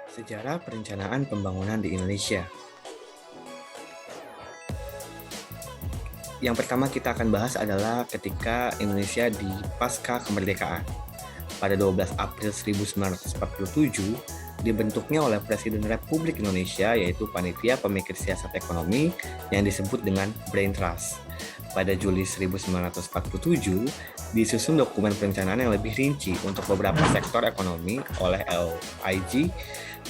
Sejarah perencanaan pembangunan di Indonesia. Yang pertama kita akan bahas adalah ketika Indonesia di pasca kemerdekaan. Pada 12 April 1947, dibentuknya oleh Presiden Republik Indonesia yaitu Panitia Pemikir Siasat Ekonomi yang disebut dengan Brain Trust. Pada Juli 1947, disusun dokumen perencanaan yang lebih rinci untuk beberapa sektor ekonomi oleh LIG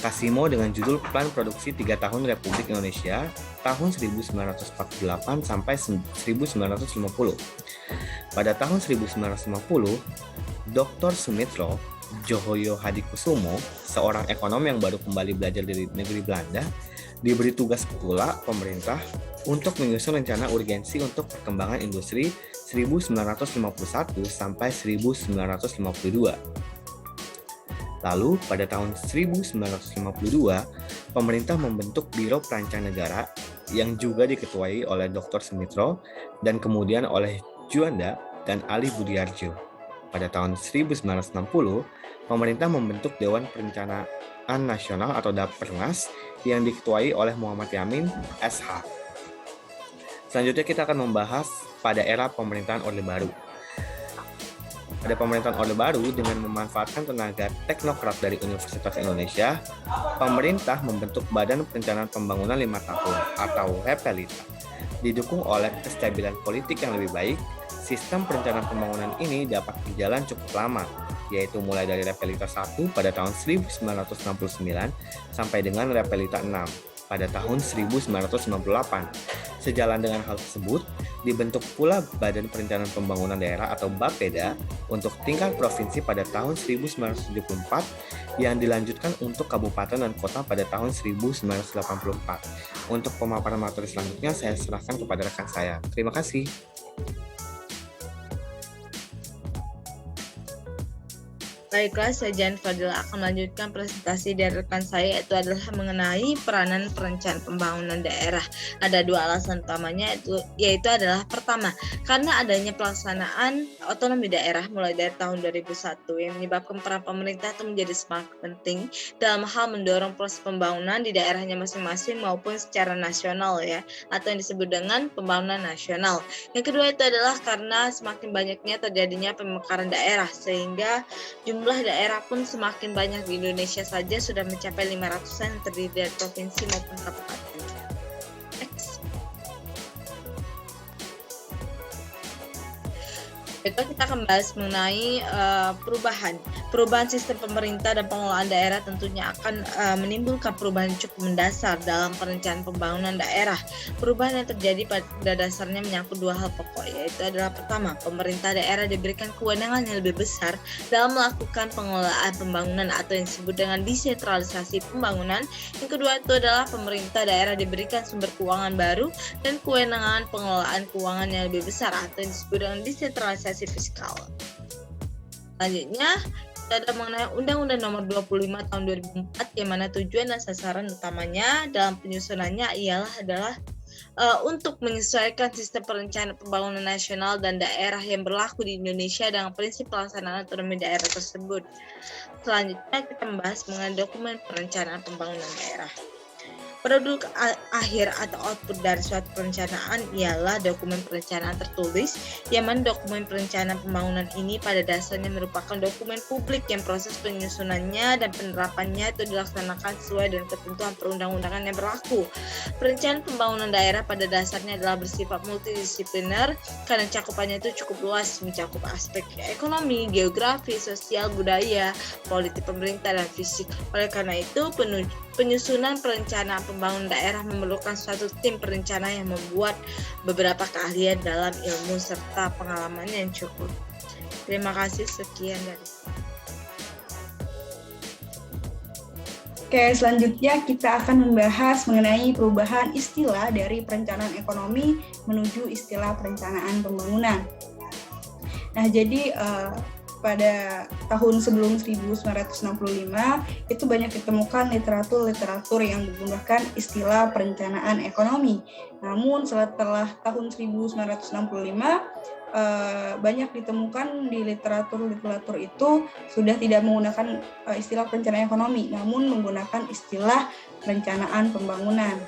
Kasimo dengan judul Plan Produksi 3 Tahun Republik Indonesia tahun 1948 sampai 1950. Pada tahun 1950, Dr. Sumitro Djojoyo Hadikusumo, seorang ekonom yang baru kembali belajar dari negeri Belanda, diberi tugas pula pemerintah untuk menyusun rencana urgensi untuk perkembangan industri 1951 sampai 1952. Lalu, pada tahun 1952, pemerintah membentuk Biro Perancang Negara yang juga diketuai oleh Dr. Sumitro dan kemudian oleh Juanda dan Ali Budiarjo. Pada tahun 1960, pemerintah membentuk Dewan Perencanaan Nasional atau Dappernas yang diketuai oleh Muhammad Yamin, SH. Selanjutnya kita akan membahas pada era pemerintahan Orde Baru. Pada pemerintahan Orde Baru, dengan memanfaatkan tenaga teknokrat dari Universitas Indonesia, pemerintah membentuk Badan Perencanaan Pembangunan 5 tahun atau Repelita. Didukung oleh kestabilan politik yang lebih baik, sistem perencanaan pembangunan ini dapat berjalan cukup lama, yaitu mulai dari Repelita 1 pada tahun 1969 sampai dengan Repelita 6 pada tahun 1998. Sejalan dengan hal tersebut, dibentuk pula Badan Perencanaan Pembangunan Daerah atau BAPEDA untuk tingkat provinsi pada tahun 1974 yang dilanjutkan untuk kabupaten dan kota pada tahun 1984. Untuk pemaparan materi selanjutnya saya serahkan kepada rekan saya. Terima kasih. Baiklah, saya Jan Fadila akan melanjutkan presentasi dari rekan saya, yaitu adalah mengenai peranan perencanaan pembangunan daerah. Ada dua alasan utamanya, yaitu adalah pertama, karena adanya pelaksanaan otonomi daerah mulai dari tahun 2001 yang menyebabkan peran pemerintah itu menjadi semakin penting dalam hal mendorong proses pembangunan di daerahnya masing-masing maupun secara nasional ya, atau yang disebut dengan pembangunan nasional. Yang kedua itu adalah karena semakin banyaknya terjadinya pemekaran daerah sehingga jumlah daerah pun semakin banyak. Di Indonesia saja sudah mencapai 500-an yang terdiri dari provinsi maupun kabupaten. Next. Baiklah, kita akan bahas mengenai perubahan sistem pemerintah dan pengelolaan daerah tentunya akan menimbulkan perubahan yang cukup mendasar dalam perencanaan pembangunan daerah. Perubahan yang terjadi pada dasarnya menyangkut dua hal pokok, yaitu adalah pertama, pemerintah daerah diberikan kewenangan yang lebih besar dalam melakukan pengelolaan pembangunan atau yang disebut dengan desentralisasi pembangunan. Yang kedua itu adalah pemerintah daerah diberikan sumber keuangan baru dan kewenangan pengelolaan keuangan yang lebih besar atau yang disebut dengan desentralisasi fiskal. Selanjutnya, ada mengenai Undang-Undang Nomor 25 Tahun 2004 yang mana tujuan dan sasaran utamanya dalam penyusunannya adalah untuk menyesuaikan sistem perencanaan pembangunan nasional dan daerah yang berlaku di Indonesia dengan prinsip pelaksanaan otonomi daerah tersebut. Selanjutnya kita membahas mengenai dokumen perencanaan pembangunan daerah. Produk akhir atau output dari suatu perencanaan ialah dokumen perencanaan tertulis, yang mana dokumen perencanaan pembangunan ini pada dasarnya merupakan dokumen publik yang proses penyusunannya dan penerapannya itu dilaksanakan sesuai dengan ketentuan perundang-undangan yang berlaku. Perencanaan pembangunan daerah pada dasarnya adalah bersifat multidisipliner karena cakupannya itu cukup luas, mencakup aspek ekonomi, geografi, sosial, budaya, politik pemerintah, dan fisik. Oleh karena itu, penyusunan perencanaan pembangunan daerah memerlukan suatu tim perencana yang membuat beberapa keahlian dalam ilmu serta pengalaman yang cukup. Terima kasih, sekian dari saya. Oke, selanjutnya kita akan membahas mengenai perubahan istilah dari perencanaan ekonomi menuju istilah perencanaan pembangunan. Nah, jadi pada tahun sebelum 1965 itu banyak ditemukan literatur yang menggunakan istilah perencanaan ekonomi. Namun setelah tahun 1965 banyak ditemukan di literatur itu sudah tidak menggunakan istilah perencanaan ekonomi, namun menggunakan istilah perencanaan pembangunan.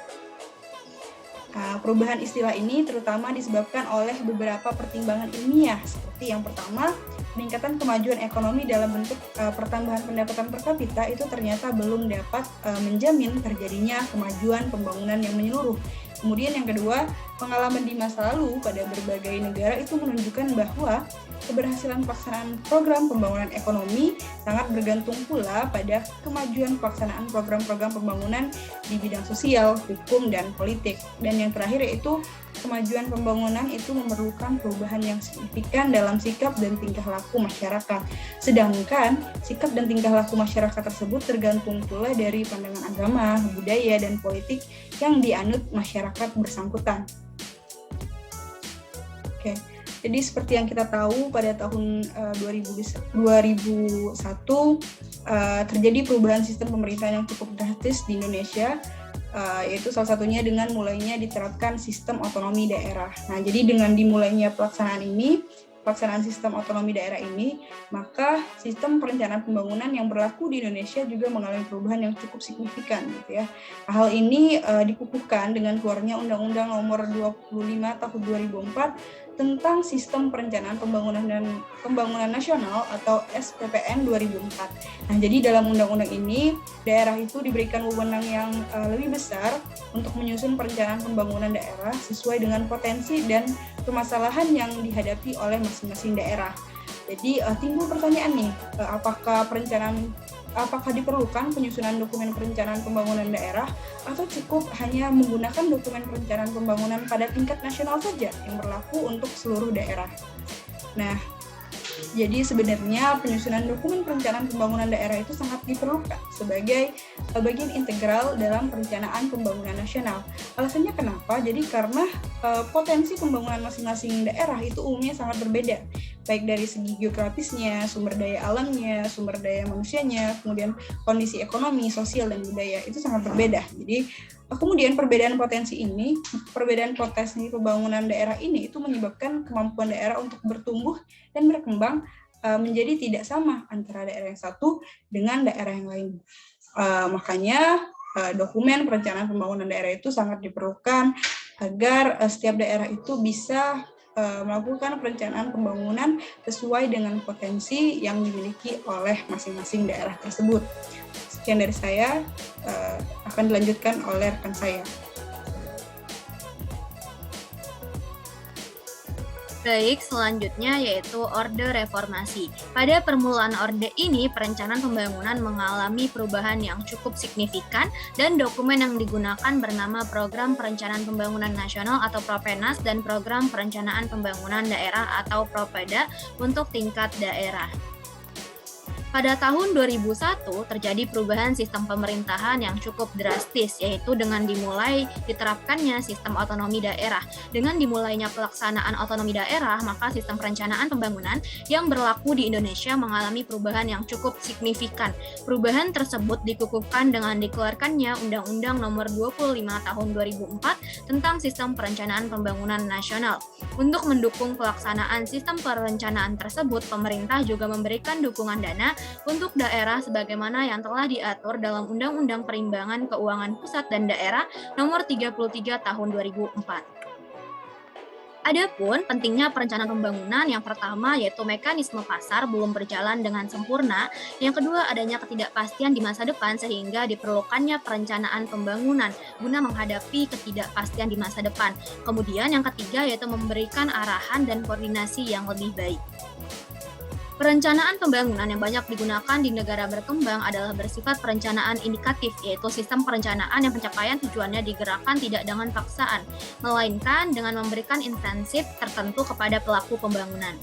Perubahan istilah ini terutama disebabkan oleh beberapa pertimbangan ilmiah, seperti yang pertama, peningkatan kemajuan ekonomi dalam bentuk pertambahan pendapatan per kapita itu ternyata belum dapat menjamin terjadinya kemajuan pembangunan yang menyeluruh. Kemudian yang kedua, pengalaman di masa lalu pada berbagai negara itu menunjukkan bahwa keberhasilan pelaksanaan program pembangunan ekonomi sangat bergantung pula pada kemajuan pelaksanaan program-program pembangunan di bidang sosial, hukum, dan politik. Dan yang terakhir yaitu kemajuan pembangunan itu memerlukan perubahan yang signifikan dalam sikap dan tingkah laku masyarakat. Sedangkan sikap dan tingkah laku masyarakat tersebut tergantung pula dari pandangan agama, budaya, dan politik yang dianut masyarakat bersangkutan. Oke. Jadi seperti yang kita tahu pada tahun 2001 terjadi perubahan sistem pemerintahan yang cukup drastis di Indonesia, yaitu salah satunya dengan mulainya diterapkan sistem otonomi daerah. Nah, jadi dengan dimulainya pelaksanaan sistem otonomi daerah ini, maka sistem perencanaan pembangunan yang berlaku di Indonesia juga mengalami perubahan yang cukup signifikan, gitu ya. Hal ini dikukuhkan dengan keluarnya Undang-Undang Nomor 25 Tahun 2004 tentang Sistem Perencanaan Pembangunan Nasional atau SPPN 2004. Nah, jadi dalam undang-undang ini, daerah itu diberikan wewenang yang lebih besar untuk menyusun perencanaan pembangunan daerah sesuai dengan potensi dan permasalahan yang dihadapi oleh masing-masing daerah. Jadi timbul pertanyaan nih, apakah diperlukan penyusunan dokumen perencanaan pembangunan daerah atau cukup hanya menggunakan dokumen perencanaan pembangunan pada tingkat nasional saja yang berlaku untuk seluruh daerah. Nah, jadi sebenarnya penyusunan dokumen perencanaan pembangunan daerah itu sangat diperlukan sebagai bagian integral dalam perencanaan pembangunan nasional. Alasannya kenapa? Jadi karena potensi pembangunan masing-masing daerah itu umumnya sangat berbeda, baik dari segi geografisnya, sumber daya alamnya, sumber daya manusianya, kemudian kondisi ekonomi, sosial, dan budaya itu sangat berbeda. Jadi kemudian perbedaan potensi pembangunan daerah ini itu menyebabkan kemampuan daerah untuk bertumbuh dan berkembang menjadi tidak sama antara daerah yang satu dengan daerah yang lain. Makanya dokumen perencanaan pembangunan daerah itu sangat diperlukan agar setiap daerah itu bisa melakukan perencanaan pembangunan sesuai dengan potensi yang dimiliki oleh masing-masing daerah tersebut. Sekian dari saya, akan dilanjutkan oleh rekan saya. Baik, selanjutnya yaitu Orde Reformasi. Pada permulaan Orde ini, perencanaan pembangunan mengalami perubahan yang cukup signifikan dan dokumen yang digunakan bernama Program Perencanaan Pembangunan Nasional atau Propenas dan Program Perencanaan Pembangunan Daerah atau Propeda untuk tingkat daerah. Pada tahun 2001 terjadi perubahan sistem pemerintahan yang cukup drastis, yaitu dengan dimulai diterapkannya sistem otonomi daerah. Dengan dimulainya pelaksanaan otonomi daerah, maka sistem perencanaan pembangunan yang berlaku di Indonesia mengalami perubahan yang cukup signifikan. Perubahan tersebut dikukuhkan dengan dikeluarkannya Undang-Undang Nomor 25 Tahun 2004 tentang Sistem Perencanaan Pembangunan Nasional. Untuk mendukung pelaksanaan sistem perencanaan tersebut, pemerintah juga memberikan dukungan dana untuk daerah sebagaimana yang telah diatur dalam Undang-Undang Perimbangan Keuangan Pusat dan Daerah Nomor 33 Tahun 2004. Adapun pentingnya perencanaan pembangunan, yang pertama yaitu mekanisme pasar belum berjalan dengan sempurna, yang kedua adanya ketidakpastian di masa depan sehingga diperlukannya perencanaan pembangunan guna menghadapi ketidakpastian di masa depan. Kemudian yang ketiga yaitu memberikan arahan dan koordinasi yang lebih baik. Perencanaan pembangunan yang banyak digunakan di negara berkembang adalah bersifat perencanaan indikatif, yaitu sistem perencanaan yang pencapaian tujuannya digerakkan tidak dengan paksaan, melainkan dengan memberikan insentif tertentu kepada pelaku pembangunan.